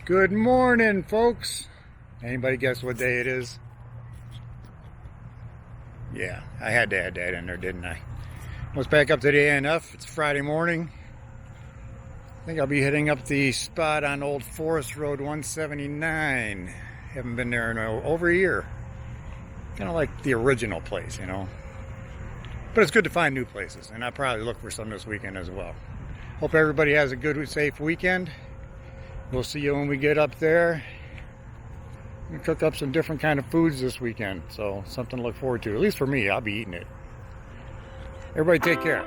Good morning, folks. Anybody guess what day it is? Yeah, I had to add that in there, didn't I? Let's back up to the ANF. It's Friday morning. I think I'll be hitting up the spot on Old Forest Road 179. Haven't been there in over a year. Kind of like the original place, you know. But it's good to find new places, and I'll probably look for some this weekend as well. Hope everybody has a good, safe weekend. We'll see you when we get up there. We cook up some different kind of foods this weekend, so something to look forward to. At least for me, I'll be eating it. Everybody take care.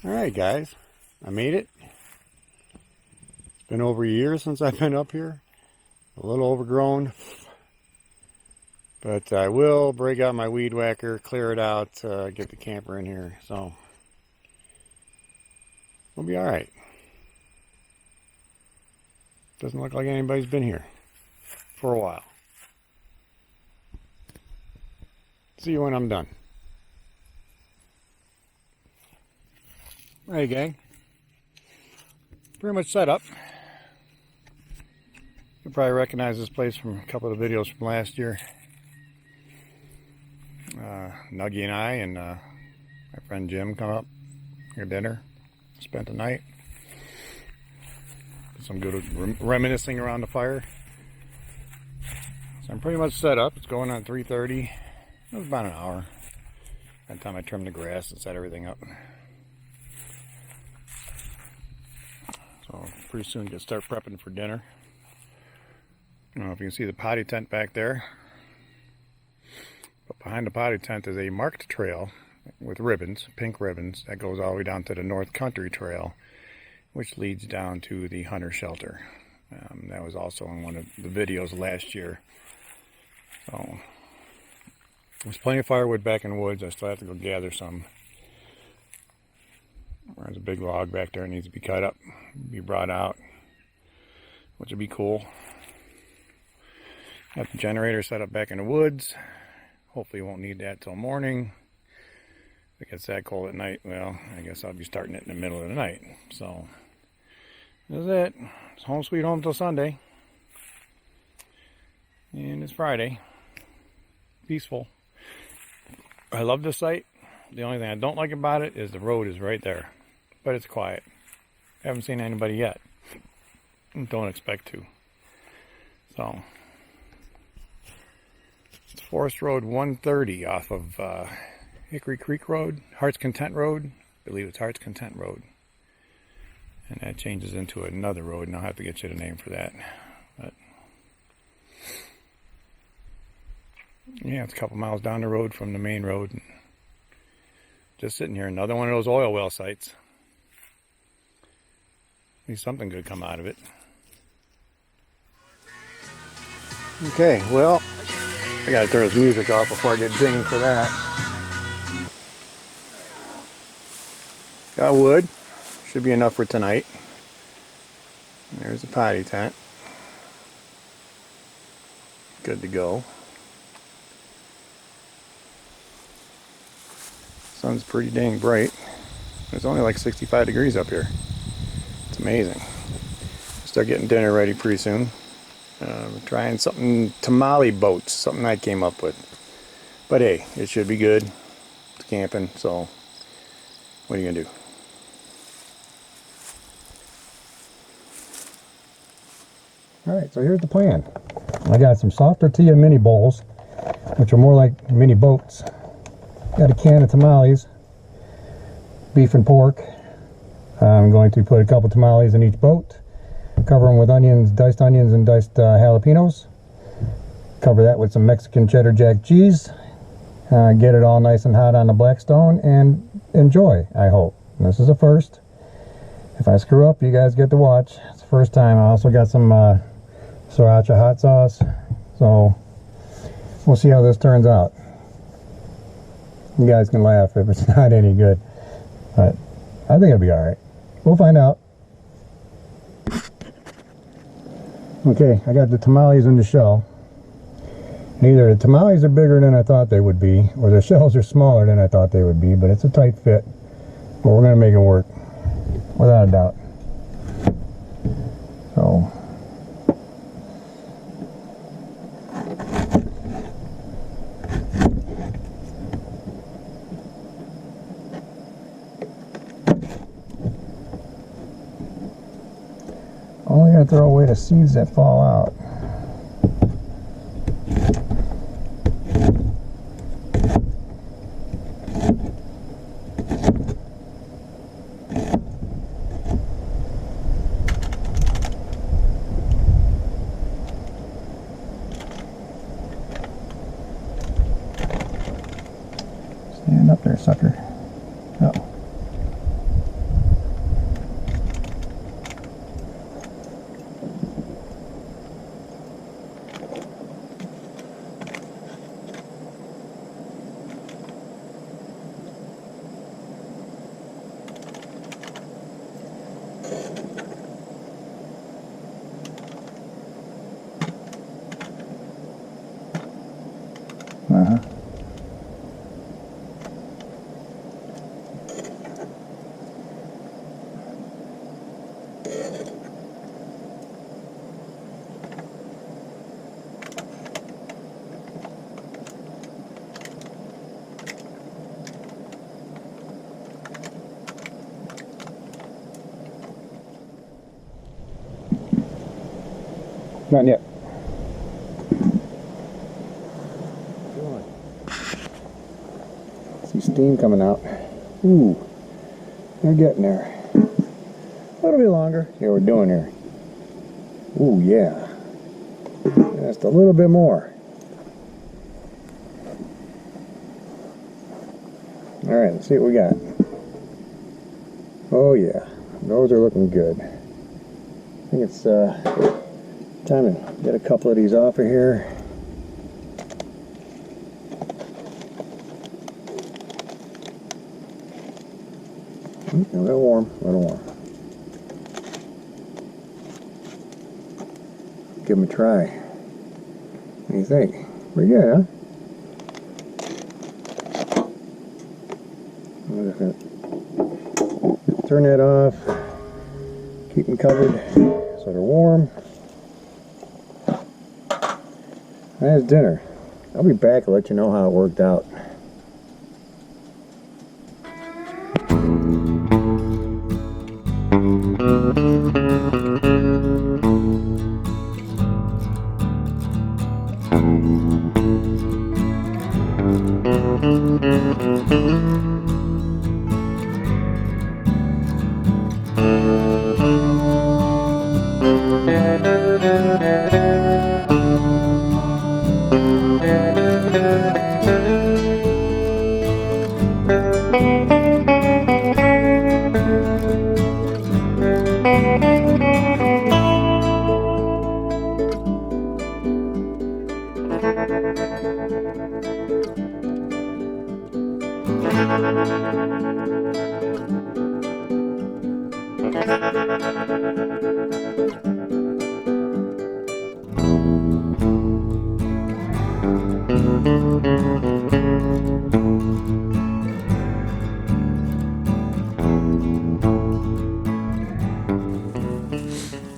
Alright guys, I made it. It's been over a year since I've been up here. A little overgrown. But I will break out my weed whacker, clear it out, get the camper in here. So, we'll be alright. Doesn't look like anybody's been here for a while. See you when I'm done. Hey gang, pretty much set up. You'll probably recognize this place from a couple of the videos from last year. Nuggy and I and my friend Jim come up for dinner, spent the night. Some good reminiscing around the fire. So I'm pretty much set up. It's going on 3:30. It was about an hour. By the time I trimmed the grass and set everything up. So pretty soon get start prepping for dinner. I don't know if you can see the potty tent back there. But behind the potty tent is a marked trail with ribbons, pink ribbons, that goes all the way down to the North Country Trail, which leads down to the hunter shelter. That was also in one of the videos last year. So there's plenty of firewood back in the woods. I still have to go gather some. There's a big log back there that needs to be cut up, be brought out, which would be cool. Got the generator set up back in the woods. Hopefully won't need that till morning. If it gets that cold at night, well, I guess I'll be starting it in the middle of the night. So, that's it. It's home sweet home till Sunday. And it's Friday. Peaceful. I love this site. The only thing I don't like about it is the road is right there. But it's quiet. Haven't seen anybody yet. Don't expect to. So, it's Forest Road 130 off of Hickory Creek Road, Heart's Content Road. I believe it's Heart's Content Road. And that changes into another road, and I'll have to get you the name for that. But yeah, it's a couple miles down the road from the main road. Just sitting here, another one of those oil well sites. At least something good come out of it. Okay, well, I gotta turn this music off before I get dinged for that. Got wood. Should be enough for tonight. There's the potty tent. Good to go. Sun's pretty dang bright. It's only like 65 degrees up here. It's amazing. Start getting dinner ready pretty soon. We're trying something, tamale boats, something I came up with. But hey, it should be good. It's camping, so what are you gonna do? Alright, so here's the plan. I got some soft tortilla mini bowls, which are more like mini boats. Got a can of tamales, beef and pork. I'm going to put a couple tamales in each boat. Cover them with onions, diced and diced jalapenos. Cover that with some Mexican cheddar jack cheese. Get it all nice and hot on the Blackstone and enjoy, I hope. And this is a first. If I screw up, you guys get to watch. It's the first time. I also got some sriracha hot sauce. So we'll see how this turns out. You guys can laugh if it's not any good. But I think it'll be alright. We'll find out. Okay, I got the tamales in the shell. Either the tamales are bigger than I thought they would be, or the shells are smaller than I thought they would be, but it's a tight fit. But we're going to make it work, without a doubt. So, only got to throw away the seeds that fall out. Stand up there, sucker. Oh. Uh-huh. Not yet. See steam coming out. Ooh, they're getting there. little bit longer. See what we're doing here. Ooh, yeah. Just a little bit more. Alright, let's see what we got. Oh yeah, those are looking good. I think it's time to get a couple of these off of here. A little warm, a little warm. Give them a try. What do you think? Pretty good, huh? Turn that off. Keep them covered so they're warm. That's dinner. I'll be back and let you know how it worked out.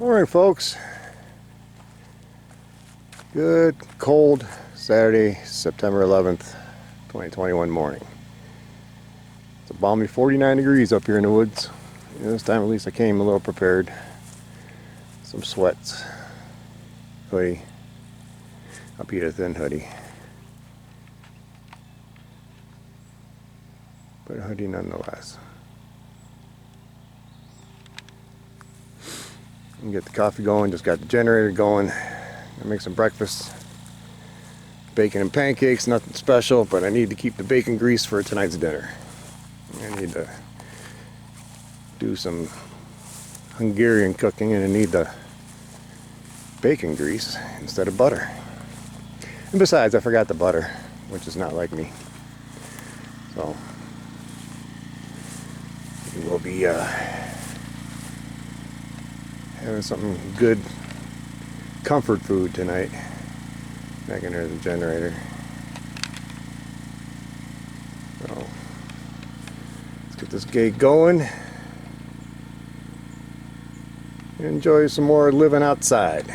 Alright folks, good cold Saturday, September 11th, 2021 morning. It's a balmy 49 degrees up here in the woods. This time at least I came a little prepared. Some sweats, hoodie. I'll be a thin hoodie, but a hoodie nonetheless. And get the coffee going, just got the generator going. Gonna make some breakfast. Bacon and pancakes, nothing special, but I need to keep the bacon grease for tonight's dinner. I need to do some Hungarian cooking and I need the bacon grease instead of butter. And besides, I forgot the butter, which is not like me. So, we will be having something good, comfort food tonight. Back in there, the generator. So let's get this gate going and enjoy some more living outside.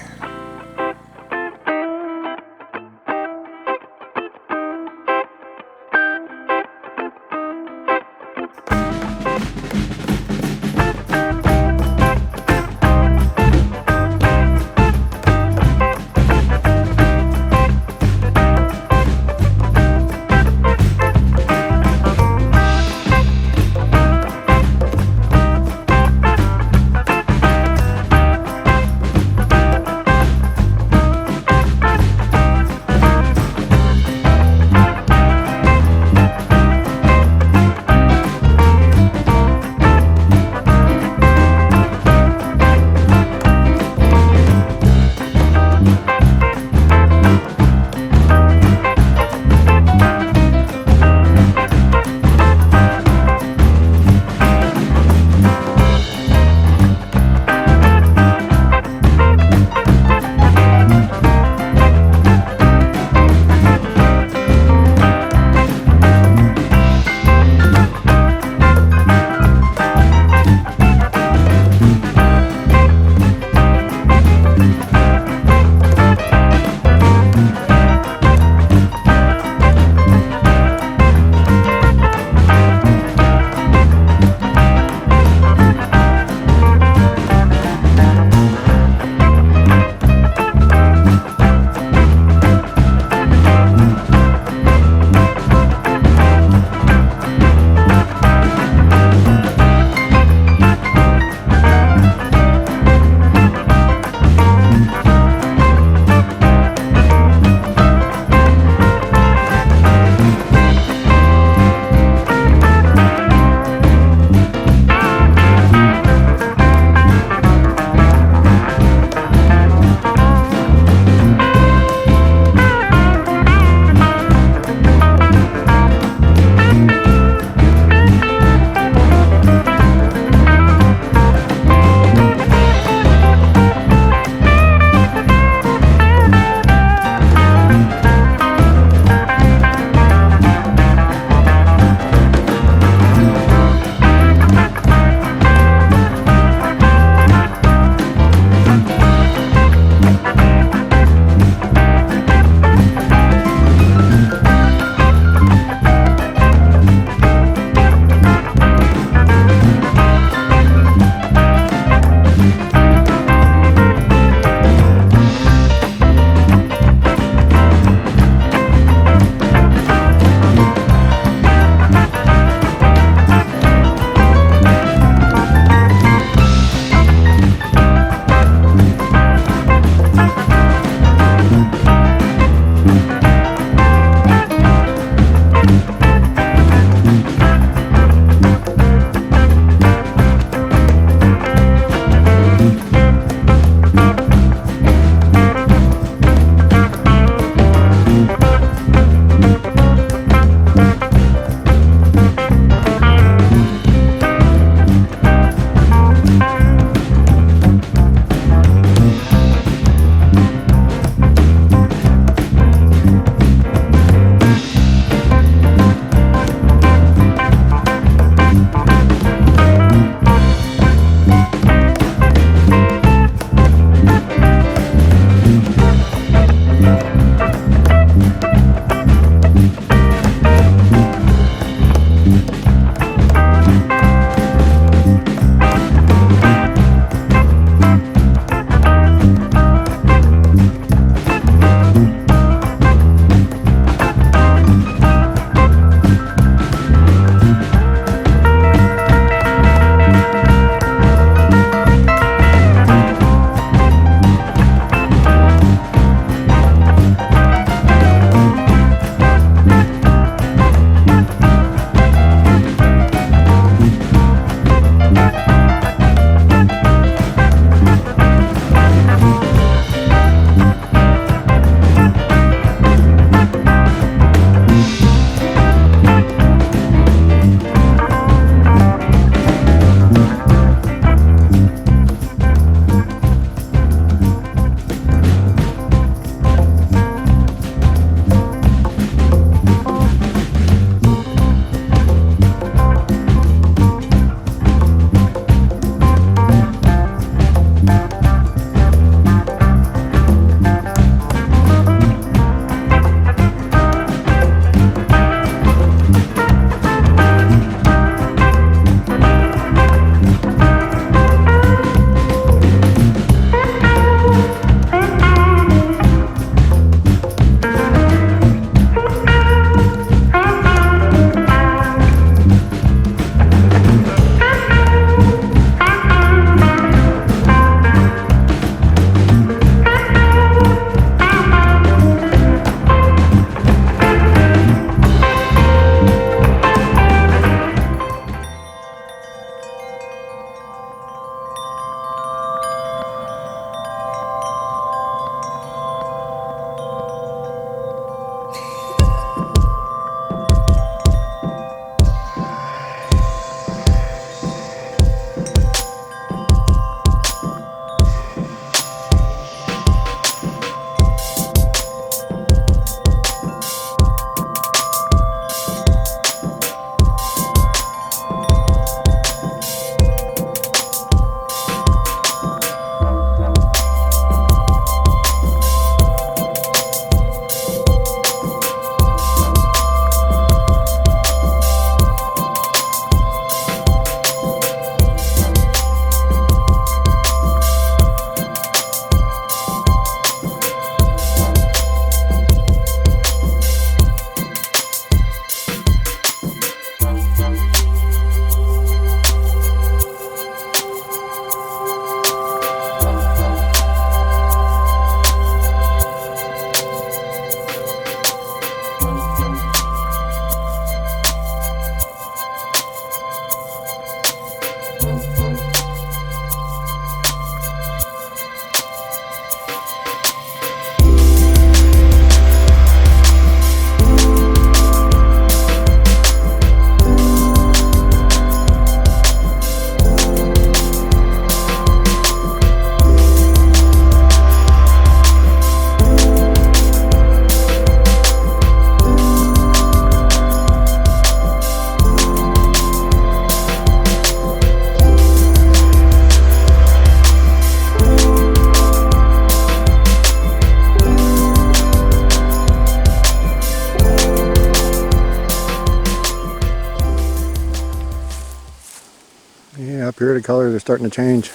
Yeah, up here the colors are starting to change.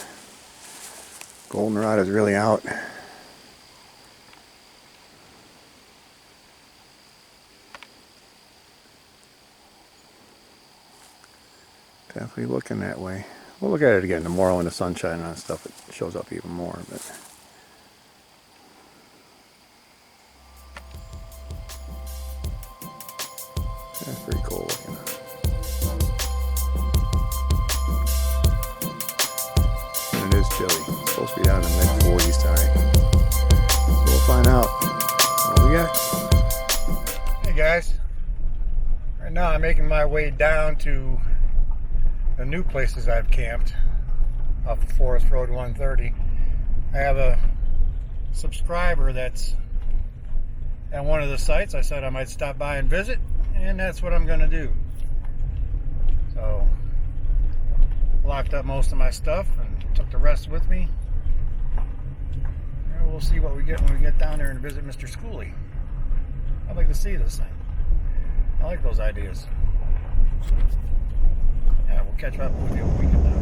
Goldenrod is really out. Definitely looking that way. We'll look at it again tomorrow when the sun's shining on stuff. It shows up even more. But that's pretty cool looking. And it is chilly. It's supposed to be down in the mid-40s tonight. So we'll find out what we got. Hey guys. Right now I'm making my way down to the new places I've camped off of Forest Road 130. I have a subscriber that's at one of the sites. I said I might stop by and visit, and that's what I'm going to do. So, locked up most of my stuff and took the rest with me. And we'll see what we get when we get down there and visit Mr. Schooley. I'd like to see this thing. I like those ideas. Yeah, we'll catch up with you when we get down.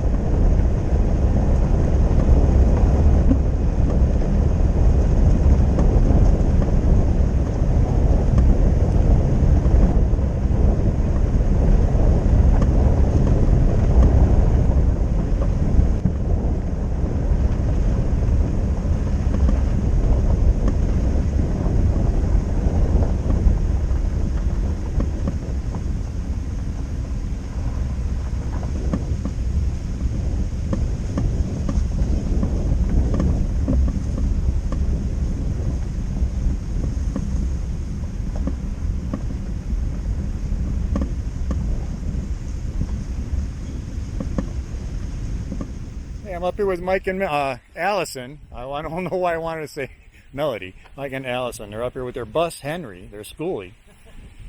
I'm up here with Mike and Allison. I don't know why I wanted to say Melody. Mike and Allison. They're up here with their bus, Henry, their schoolie.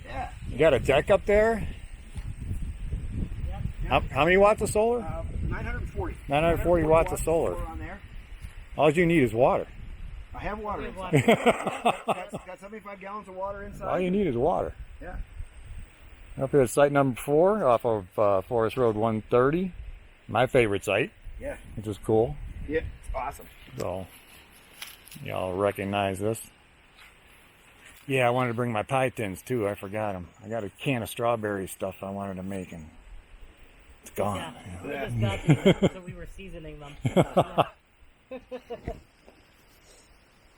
Yeah. You got a deck up there? Yep. How many watts of solar? 940. 940 watts of solar. On there. All you need is water. I have water inside. got 75 gallons of water inside. All you need is water. Yeah. Up here at site number 4 off of Forest Road 130. My favorite site. Yeah. Which is cool. Yeah, it's awesome. So, y'all recognize this. Yeah, I wanted to bring my pie tins too. I forgot them. I got a can of strawberry stuff I wanted to make, and it's gone. Yeah, we just got these, so we were seasoning them. Yeah.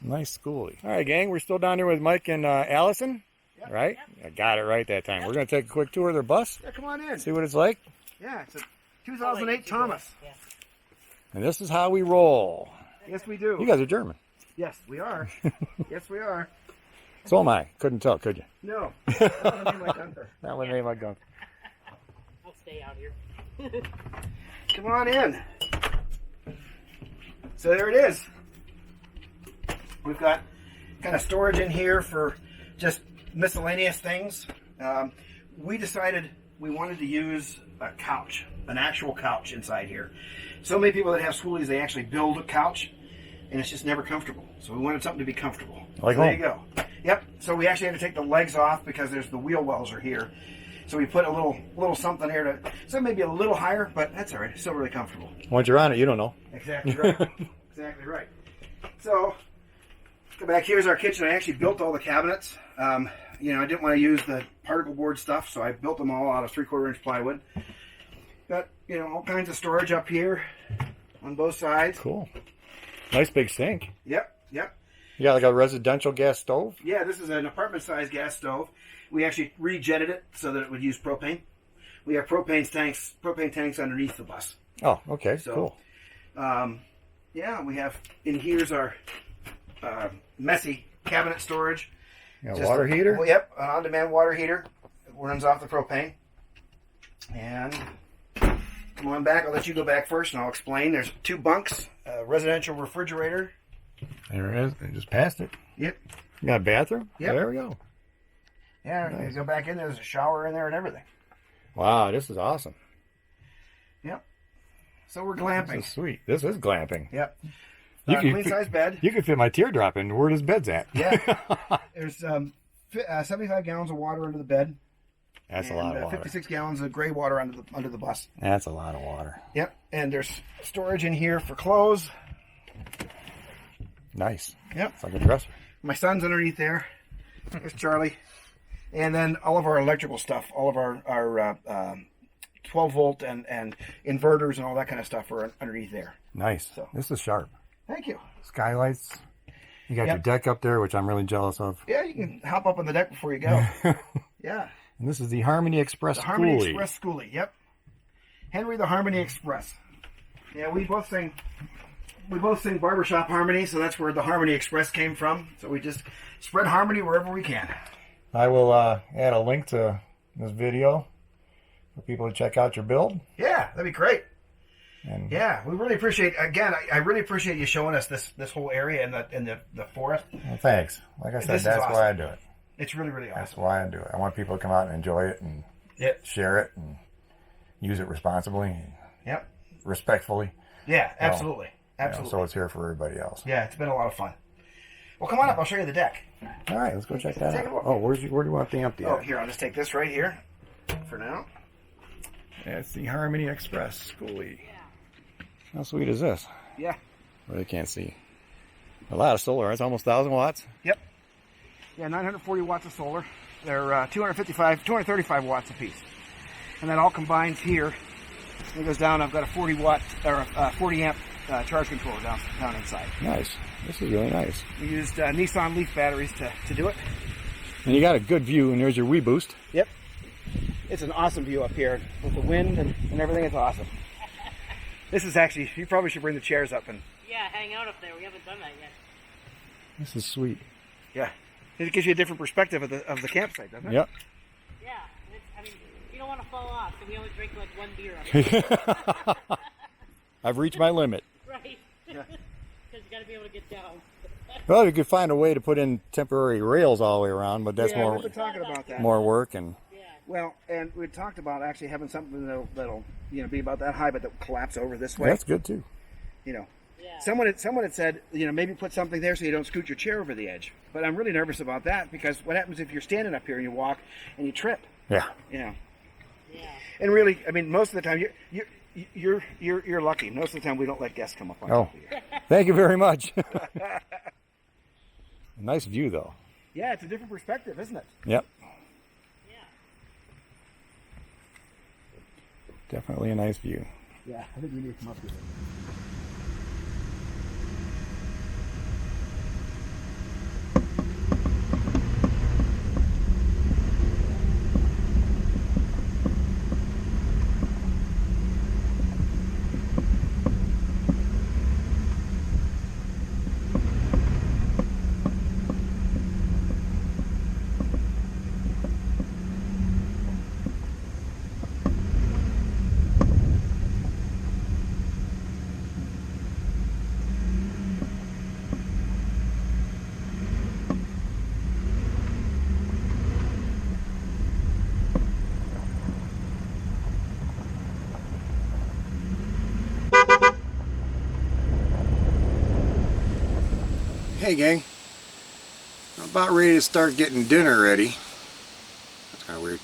Nice schoolie. All right, gang, we're still down here with Mike and Allison, Yep. right? Yep. I got it right that time. Yep. We're going to take a quick tour of their bus, Yeah, come on in. see what it's like. Yeah, it's a 2008 Thomas. Yeah. And this is how we roll. Yes, we do. You guys are German. Yes, we are. Yes, we are. So am I. Couldn't tell, could you? No. That wasn't me, my Gunther. That one made my gunk. We'll stay out here. Come on in. So there it is. We've got kind of storage in here for just miscellaneous things. We decided we wanted to use a couch, an actual couch inside here. So many people that have schoolies, they actually build a couch, and it's just never comfortable. So we wanted something to be comfortable. Like so there home. you go. Yep. So we actually had to take the legs off because there's the wheel wells are here. So we put a little something here to, so maybe a little higher, but that's all right. It's still really comfortable. Once you're on it, you don't know. Exactly right. Exactly right. So, go back. Here's our kitchen. I actually built all the cabinets. I didn't want to use the particle board stuff, so I built them all out of 3/4 inch plywood. Got, all kinds of storage up here on both sides. Cool. Nice big sink. Yep. You got like a residential gas stove? Yeah, this is an apartment-sized gas stove. We actually rejetted it so that it would use propane. We have propane tanks underneath the bus. Oh, okay, So, cool. We have, and here's our messy cabinet storage. You got a water heater? Yep, an on-demand water heater. It runs off the propane. And come on back. I'll let you go back first, and I'll explain. There's 2 bunks, a residential refrigerator. There it is. I just passed it. Yep. You got a bathroom? Yep. There we go. Yeah, Nice. you go back in. There's a shower in there and everything. Wow, this is awesome. Yep. So we're This glamping. is sweet. This is glamping. Yep. You can Queen size bed. You can fit my teardrop in where this bed's at. Yeah. There's 75 gallons of water under the bed. That's a lot of water. 56 gallons of gray water under the bus. That's a lot of water. Yep, and there's storage in here for clothes. Nice. Yep. It's like a dresser. My son's underneath there. There's Charlie. And then all of our electrical stuff, all of our 12 volt and inverters and all that kind of stuff are underneath there. Nice. So. This is sharp. Thank you. Skylights. You got your deck up there, which I'm really jealous of. Yeah, you can hop up on the deck before you go. Yeah. And this is the Harmony Express The Harmony Schoolie. Express Schoolie, yep. Henry the Harmony Express. Yeah, we both sing barbershop harmony, so that's where the Harmony Express came from. So we just spread harmony wherever we can. I will add a link to this video for people to check out your build. Yeah, that'd be great. And yeah, we really appreciate. Again, I really appreciate you showing us this whole area in the forest. well, thanks. Like I said, This is that's awesome. why I do it. It's really awesome. That's why I do it. I want people to come out and enjoy it and share it and use it responsibly and Yep. respectfully. Yeah, absolutely. You know, Absolutely. so it's here for everybody else. Yeah, it's been a lot of fun. Well, come on up. I'll show you the deck. All right, let's go check that Take a out. look. Oh, where do you want the empty Oh, at? here, I'll just take this right here for now. It's the Harmony Express Schoolie. How sweet is this? Yeah. Really can't see. A lot of solar. It's almost 1,000 watts. Yep. Yeah, 940 watts of solar. They're 235 watts apiece. And that all combines here. It goes down. I've got a 40 watt or 40 amp charge controller down inside. Nice. This is really nice. We used Nissan Leaf batteries to do it. And you got a good view, and there's your Wii Boost. Yep. It's an awesome view up here with the wind and everything. It's awesome. This is actually, you probably should bring the chairs up and. Yeah, hang out up there. We haven't done that yet. This is sweet. Yeah. It gives you a different perspective of the campsite, doesn't it? Yep. Yeah, I mean, you don't want to fall off, so we only drink like one beer up here. I've reached my limit. Right. Yeah. Because you got to be able to get down. Well, you could find a way to put in temporary rails all the way around, but that's Yeah, we've been talking about that. more work. And Yeah. Well, and we talked about actually having something that'll be about that high, but that will collapse over this way. that's good too. You know, Yeah. someone had said, maybe put something there so you don't scoot your chair over the edge. But I'm really nervous about that because what happens if you're standing up here and you walk and you trip? Yeah. You know. Yeah. And really, I mean, most of the time you're lucky. Most of the time we don't let guests come up on Oh, top of you. thank you very much. Nice view, though. Yeah, it's a different perspective, isn't it? Yep. Yeah. Definitely a nice view. Yeah, I think we need to come up here. Hey gang, I'm about ready to start getting dinner ready. That's kind of weird.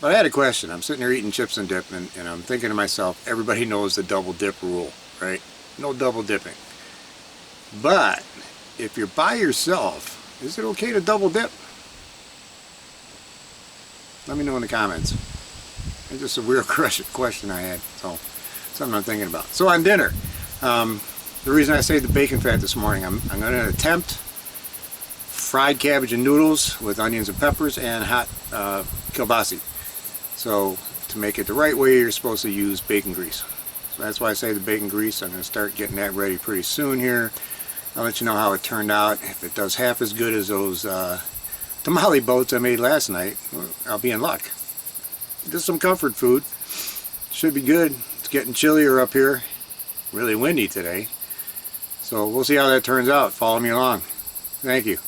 But I had a question. I'm sitting here eating chips and dip, and I'm thinking to myself, everybody knows the double dip rule, right? No double dipping. But if you're by yourself, is it okay to double dip? Let me know in the comments. It's just a weird question I had, so something I'm thinking about. So on dinner, the reason I saved the bacon fat this morning, I'm going to attempt fried cabbage and noodles with onions and peppers and hot kielbasa. So to make it the right way, you're supposed to use bacon grease. So that's why I say the bacon grease. I'm going to start getting that ready pretty soon here. I'll let you know how it turned out. If it does half as good as those tamale boats I made last night, I'll be in luck. Just some comfort food. Should be good. It's getting chillier up here. Really windy today. So we'll see how that turns out. Follow me along. Thank you.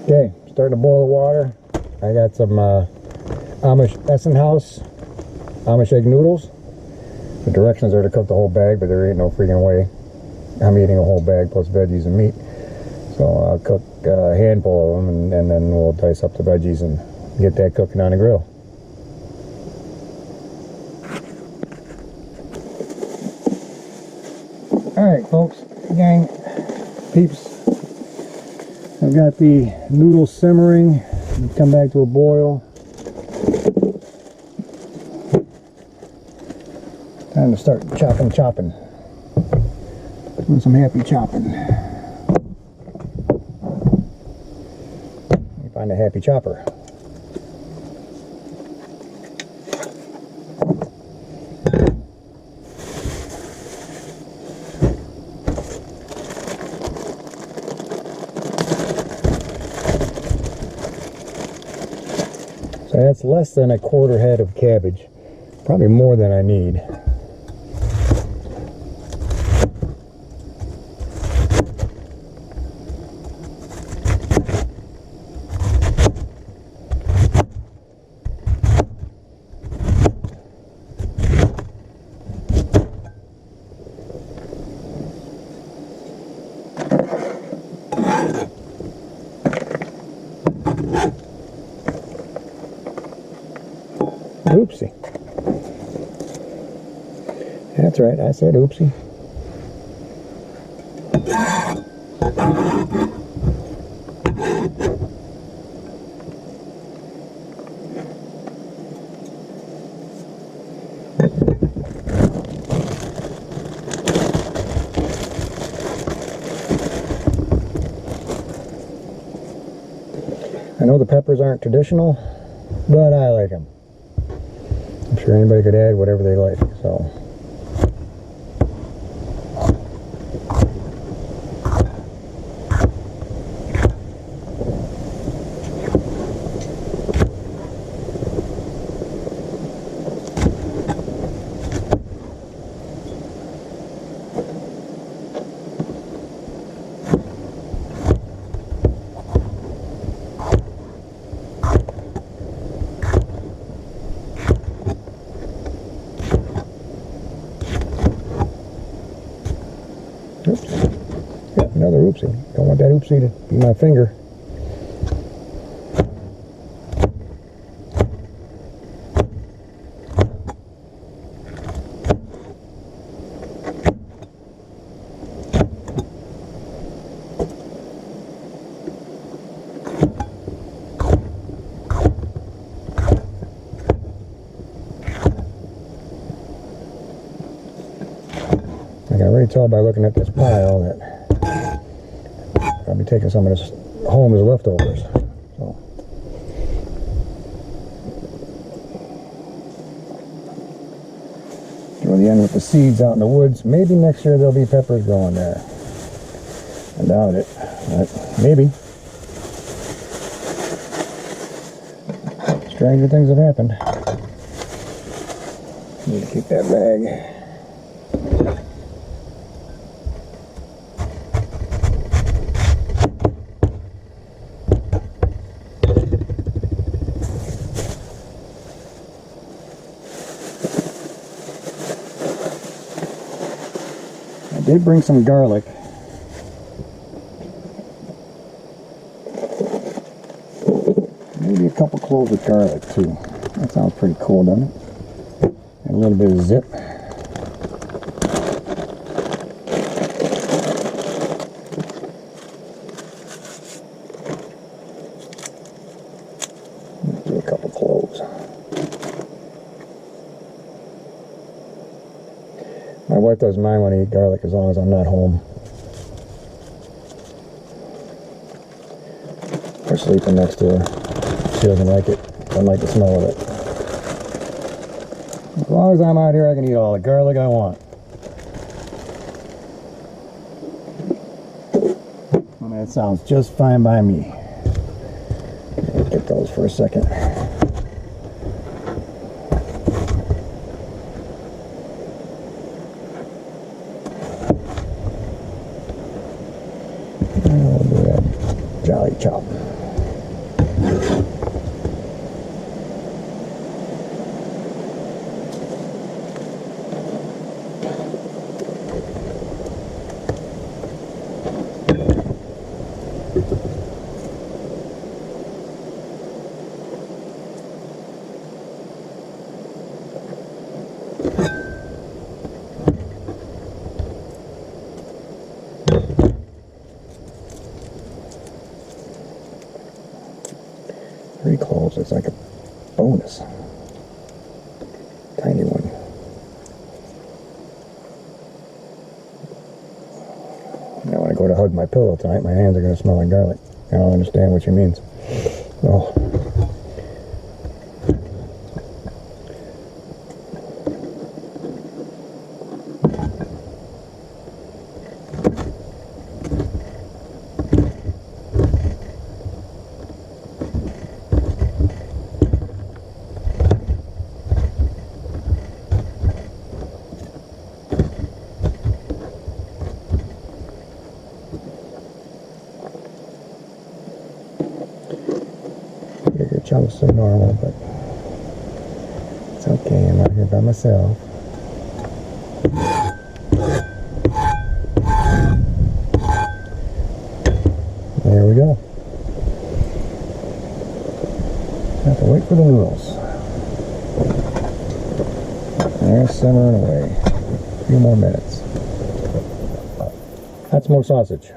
Okay, starting to boil the water. I got some Amish Essenhouse Amish egg noodles. The directions are to cook the whole bag, but there ain't no freaking way. I'm eating a whole bag plus veggies and meat. So I'll cook a handful of them, and then we'll dice up the veggies and get that cooking on the grill. Alright folks, gang, peeps, I've got the noodles simmering. They've come back to a boil. Time to start chopping. Doing some happy chopping. Let me find a happy chopper. So that's less than a quarter head of cabbage. Probably more than I need. Oopsie. That's right, I said oopsie. I know the peppers aren't traditional, but I like them. I'm sure anybody could add whatever they like, so. Oops. Yeah, another oopsie. Don't want that oopsie to be my finger. I can already tell by looking at this pile that I'll be taking some of this home as leftovers. So. Throw the end with the seeds out in the woods. Maybe next year there'll be peppers growing there. I doubt it, but maybe. Stranger things have happened. Need to keep that bag. I did bring some garlic. Maybe a couple cloves of garlic too. That sounds pretty cool, doesn't it? And a little bit of zip. Do a couple cloves. My wife doesn't mind when I eat garlic as long as I'm not home. Or sleeping next to her. She doesn't like it. Doesn't like the smell of it. As long as I'm out here, I can eat all the garlic I want. And that sounds just fine by me. Get those for a second. We'll do that jolly chop. Three cloves is like a bonus. Tiny one. Now when I go to hug my pillow tonight, my hands are going to smell like garlic. I don't understand what she means. Oh. Bigger chunks than normal, but it's okay. I'm out here by myself. There we go. Have to wait for the noodles. They're simmering away. A few more minutes. That's more sausage.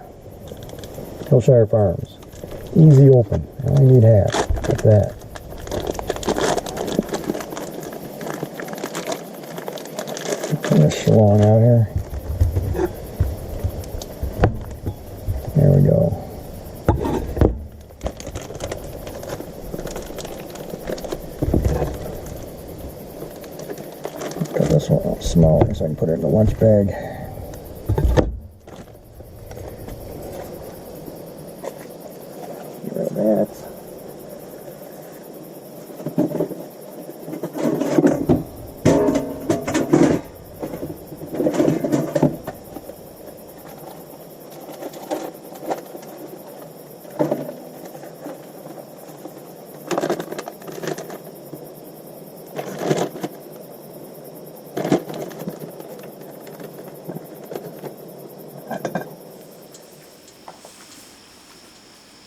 Hillshire Farms. Easy open. I only need half. Like that. Put this schlong out here. There we go. Cut this one out smaller so I can put it in the lunch bag. Get rid of that.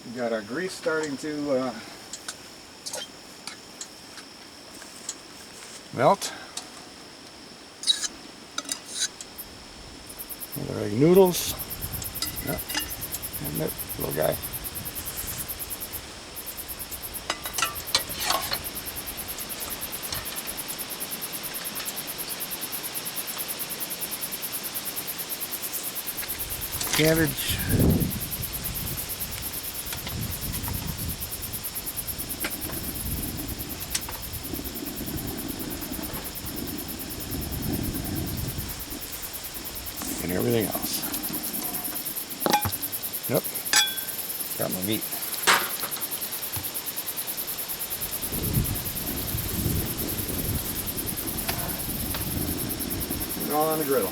We got our grease starting to melt. And our noodles. Yep. And that little guy. Cabbage. And everything else. Yep. Got my meat. And all on the griddle.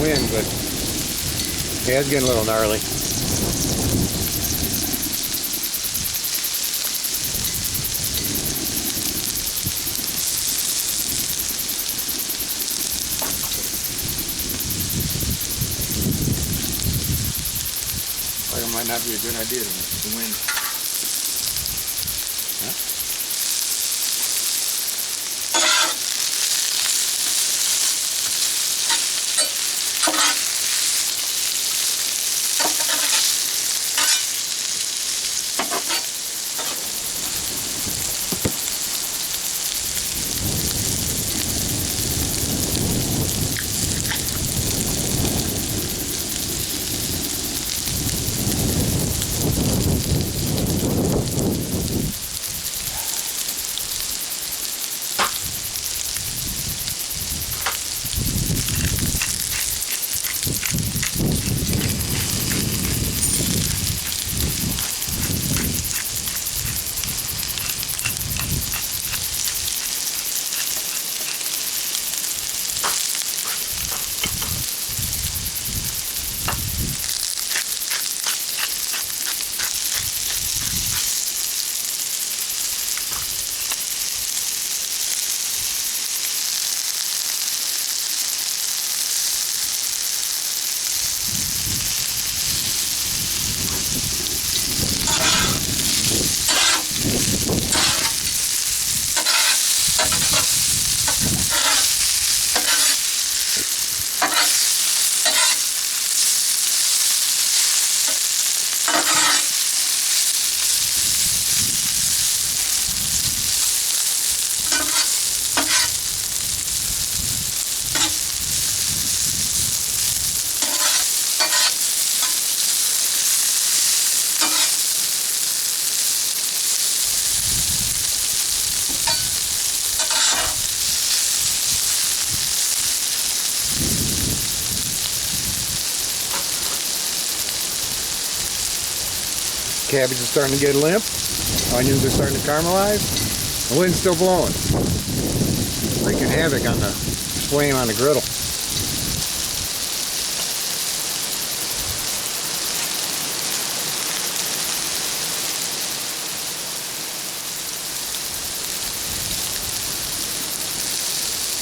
wind, but yeah, it's getting a little gnarly. It might not be a good idea to the wind. Huh? Cabbage is starting to get limp. Onions are starting to caramelize. The wind's still blowing. Wreaking havoc on the flame on the griddle.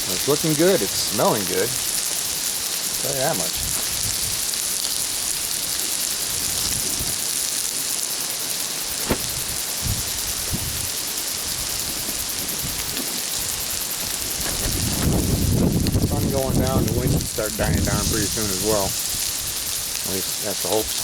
It's looking good. It's smelling good. I'll tell you that much. Sun going down, the wind should start dying down pretty soon as well. At least that's the hopes.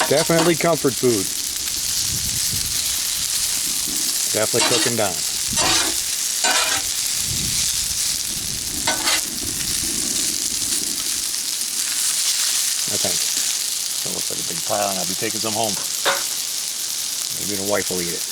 Definitely comfort food. Definitely cooking down. I think. So it looks like a big pile, and I'll be taking some home. Maybe the wife will eat it.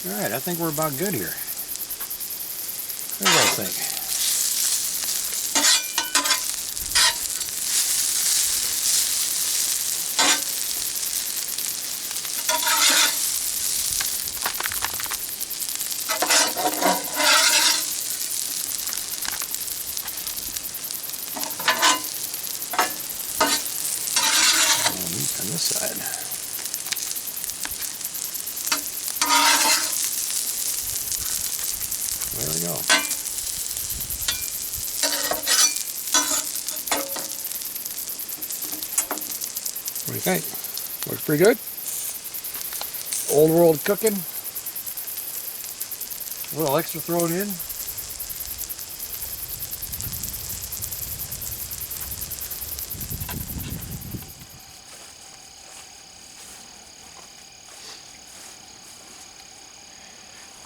Alright, I think we're about good here. What do I think? On this side. There we go. What do you think? Looks pretty good. Old world cooking. A little extra thrown in.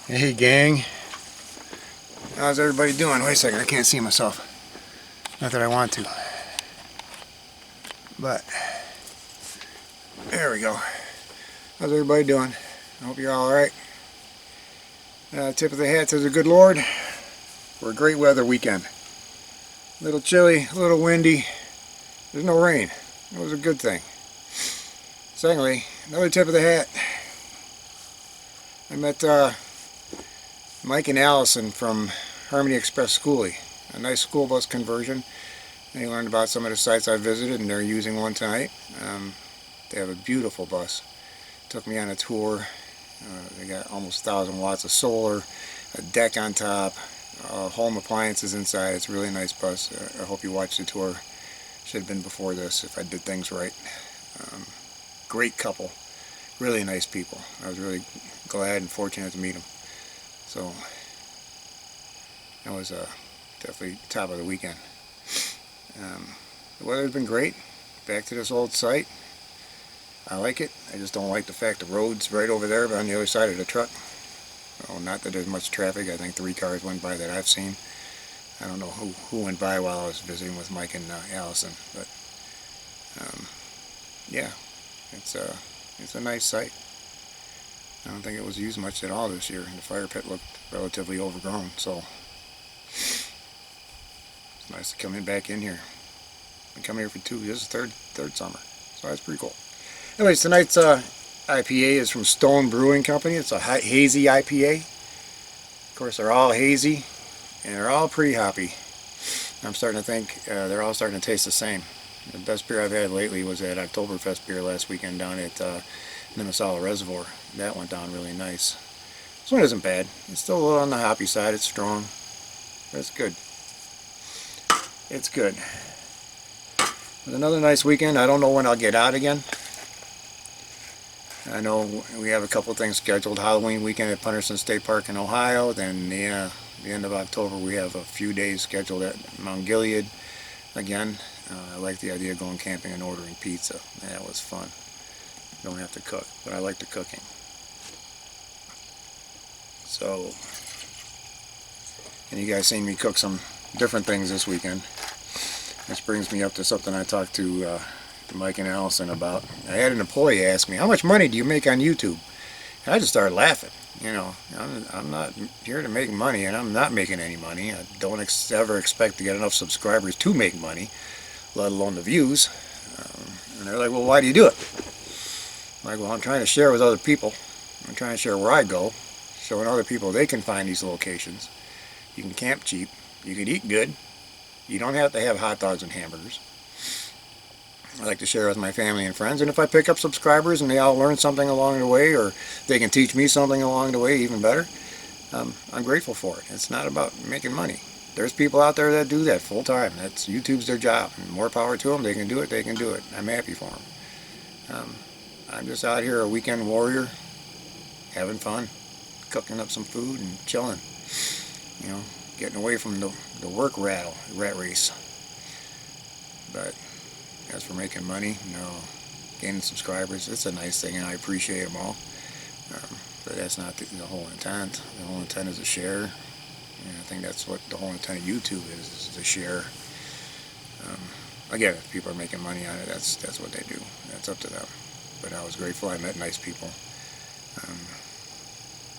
Hey gang, how's everybody doing? Wait a second, I can't see myself. Not that I want to. But, there we go. How's everybody doing? I hope you're all alright. Tip of the hat to the good Lord for a great weather weekend. A little chilly, a little windy. There's no rain. It was a good thing. Secondly, another tip of the hat. I met Mike and Allison from Harmony Express Schoolie, a nice school bus conversion. They learned about some of the sites I visited and they're using one tonight. They have a beautiful bus. Took me on a tour. They got almost 1,000 watts of solar, a deck on top, home appliances inside. It's a really nice bus. I hope you watched the tour. Should have been before this if I did things right. Great couple. Really nice people. I was really glad and fortunate to meet them. So that was definitely top of the weekend. The weather's been great. Back to this old site. I like it. I just don't like the fact the road's right over there but on the other side of the truck. Well, not that there's much traffic. I think 3 cars went by that I've seen. I don't know who went by while I was visiting with Mike and Allison, but yeah, it's a nice site. I don't think it was used much at all this year. The fire pit looked relatively overgrown, so it's nice to come back in here. Been coming here for this is third summer, so that's pretty cool. Anyways, tonight's IPA is from Stone Brewing Company. It's a hazy IPA. Of course, they're all hazy and they're all pretty hoppy. I'm starting to think they're all starting to taste the same. The best beer I've had lately was at Oktoberfest beer last weekend down at Minnesota Reservoir. That went down really nice. This one isn't bad. It's still a little on the hoppy side. It's strong, but it's good. It's good. But another nice weekend. I don't know when I'll get out again. I know we have a couple things scheduled. Halloween weekend at Punderson State Park in Ohio. Then the end of October we have a few days scheduled at Mount Gilead again. I like the idea of going camping and ordering pizza. That was fun. Don't have to cook, but I like the cooking. So, and you guys seen me cook some different things this weekend. This brings me up to something I talked to Mike and Allison about. I had an employee ask me, how much money do you make on YouTube? And I just started laughing. You know, I'm not here to make money, and I'm not making any money. I don't ever expect to get enough subscribers to make money, let alone the views. And they're like, well, why do you do it? I'm like, well, I'm trying to share with other people. I'm trying to share where I go, showing other people they can find these locations. You can camp cheap. You can eat good. You don't have to have hot dogs and hamburgers. I like to share with my family and friends, and if I pick up subscribers and they all learn something along the way, or they can teach me something along the way, even better, I'm grateful for it. It's not about making money. There's people out there that do that full time. YouTube's their job, and more power to them. They can do it. They can do it. I'm happy for them. I'm just out here, a weekend warrior, having fun, cooking up some food and chilling. You know, getting away from the work rat race. But as for making money, no. Gaining subscribers, it's a nice thing, and I appreciate them all. But that's not the whole intent. The whole intent is to share. And I think that's what the whole intent of YouTube is to share. Again, if people are making money on it, that's what they do. That's up to them. But I was grateful. I met nice people.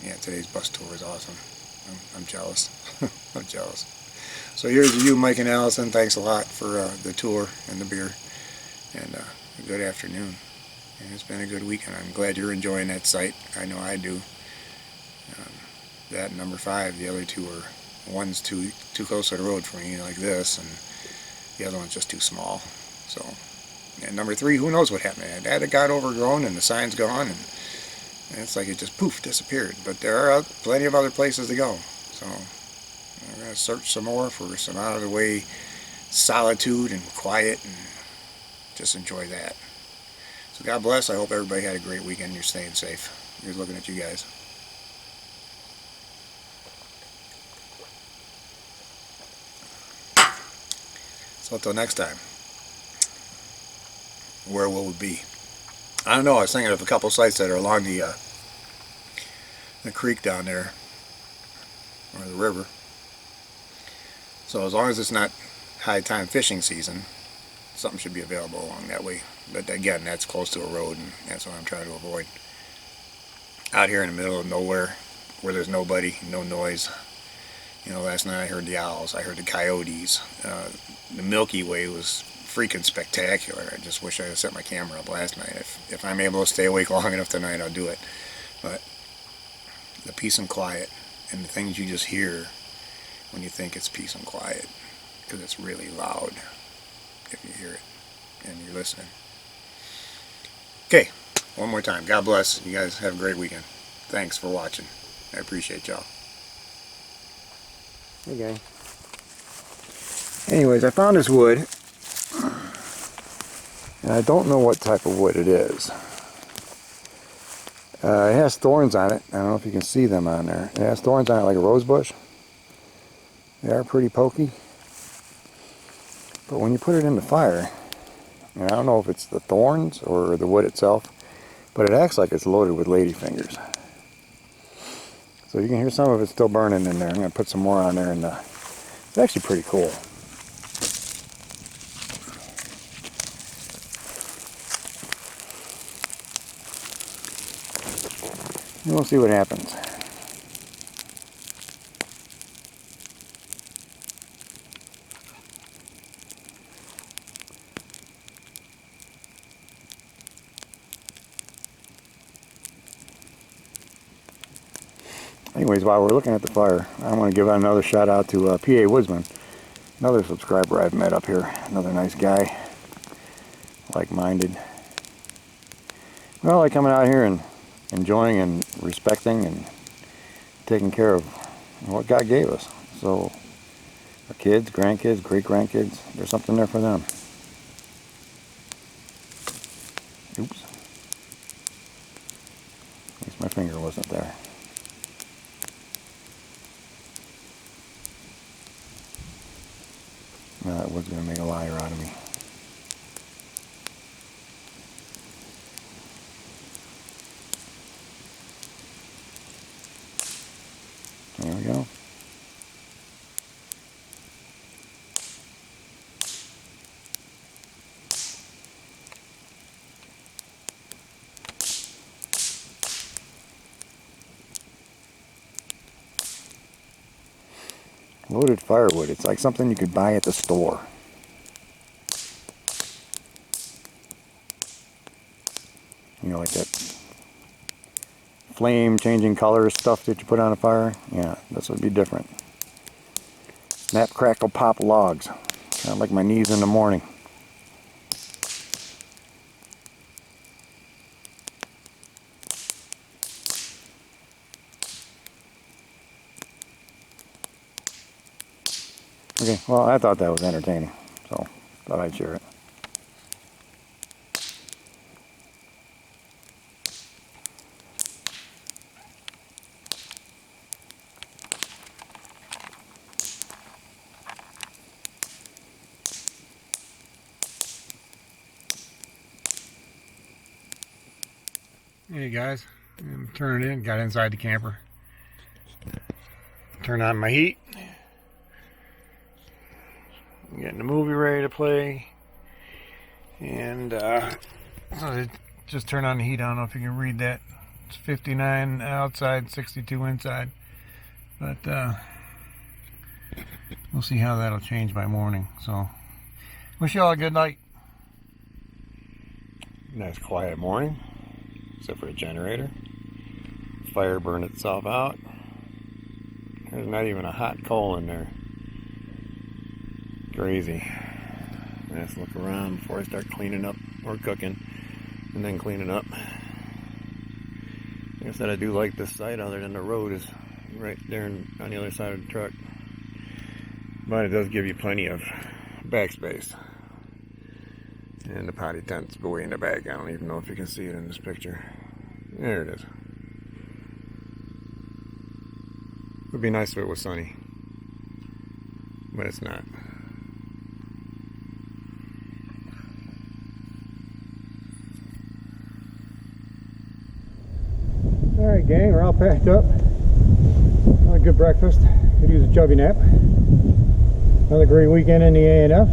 yeah, today's bus tour was awesome. I'm jealous. I'm jealous. So here's to you, Mike and Allison. Thanks a lot for the tour and the beer. And a good afternoon. And it's been a good weekend. I'm glad you're enjoying that site. I know I do. That and number 5, the other two are, one's too close to the road for me like this, and the other one's just too small. So, and number 3, who knows what happened? That got overgrown and the sign's gone, and it's like it just poof, disappeared. But there are plenty of other places to go. So I'm going to search some more for some out of the way solitude and quiet, and just enjoy that. So God bless. I hope everybody had a great weekend. You're staying safe. Here's looking at you guys. So until next time, where will we be? I don't know. I was thinking of a couple sites that are along the creek down there, or the river. So as long as it's not high time fishing season, something should be available along that way. But again, that's close to a road, and that's what I'm trying to avoid. Out here in the middle of nowhere, where there's nobody, no noise. You know, last night I heard the owls, I heard the coyotes. The Milky Way was freaking spectacular. I just wish I had set my camera up last night. If I'm able to stay awake long enough tonight, I'll do it. But the peace and quiet, and the things you just hear when you think it's peace and quiet, because it's really loud if you hear it and you're listening. Okay, one more time. God bless. You guys have a great weekend. Thanks for watching. I appreciate y'all. Hey gang. Anyways, I found this wood, and I don't know what type of wood it is. It has thorns on it. I don't know if you can see them on there. It has thorns on it like a rose bush. They are pretty pokey. But when you put it in the fire, and I don't know if it's the thorns or the wood itself, but it acts like it's loaded with ladyfingers. So you can hear some of it still burning in there. I'm going to put some more on there, and it's actually pretty cool. And we'll see what happens. Anyways, while we're looking at the fire, I want to give another shout out to PA Woodsman, another subscriber I've met up here, another nice guy, like-minded. Well, I like coming out here and enjoying and respecting and taking care of what God gave us. So our kids, grandkids, great-grandkids, there's something there for them. Oops. At least my finger wasn't there. Now that wood's going to make a liar out of me. There we go. Loaded firewood. It's like something you could buy at the store. You know, like that flame changing colors stuff that you put on a fire. Yeah, this would be different. Snap, crackle, pop logs. Kind of like my knees in the morning. Okay, well, I thought that was entertaining, so thought I'd share it. Hey guys, I'm turning in, got inside the camper. Turn on my heat. I'm getting the movie ready to play. And so just turn on the heat. I don't know if you can read that. It's 59 outside, 62 inside. But we'll see how that'll change by morning. So, wish you all a good night. Nice quiet morning, except for a generator. Fire burned itself out. There's not even a hot coal in there. Crazy. Let's look around before I start cleaning up or cooking and then cleaning up. Like I said, I do like this site other than the road is right there on the other side of the truck. But it does give you plenty of backspace. And the potty tent's way in the back. I don't even know if you can see it in this picture. There it is. It would be nice if it was sunny. But it's not. Alright gang, we're all packed up. Another good breakfast. Could use a chubby nap. Another great weekend in the A&F.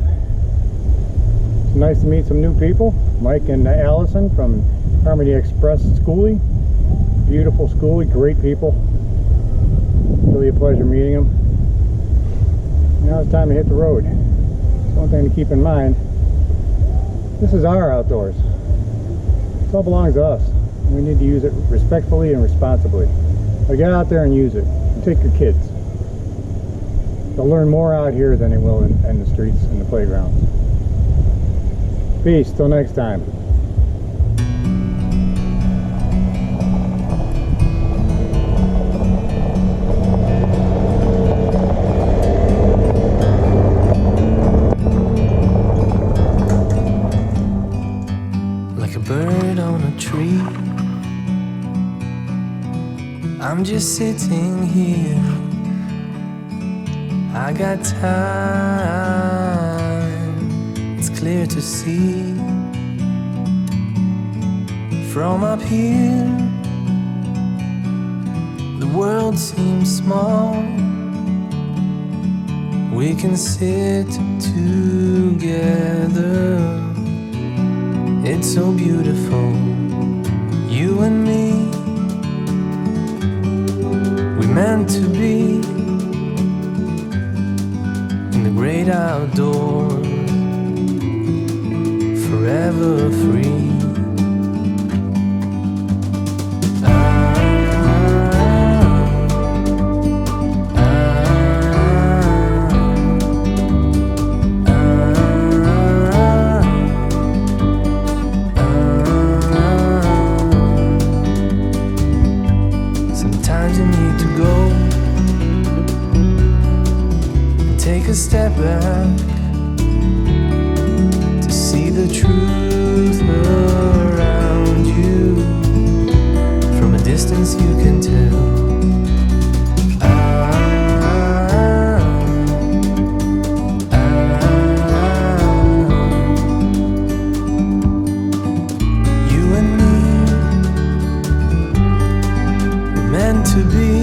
It's nice to meet some new people. Mike and Allison from Harmony Express Schoolie. Beautiful schoolie, great people. Really a pleasure meeting them. Now it's time to hit the road. It's one thing to keep in mind. This is our outdoors. It all belongs to us. We need to use it respectfully and responsibly. So get out there and use it. And take your kids. They'll learn more out here than they will in the streets and the playgrounds. Peace. Till next time. Like a bird on a tree, I'm just sitting here. I got time, it's clear to see. From up here, the world seems small. We can sit together. It's so beautiful, you and me. We meant to be in the great outdoors, forever free. Sometimes you need to go and take a step back to see the truth around you. From a distance you can tell. You and me, we're meant to be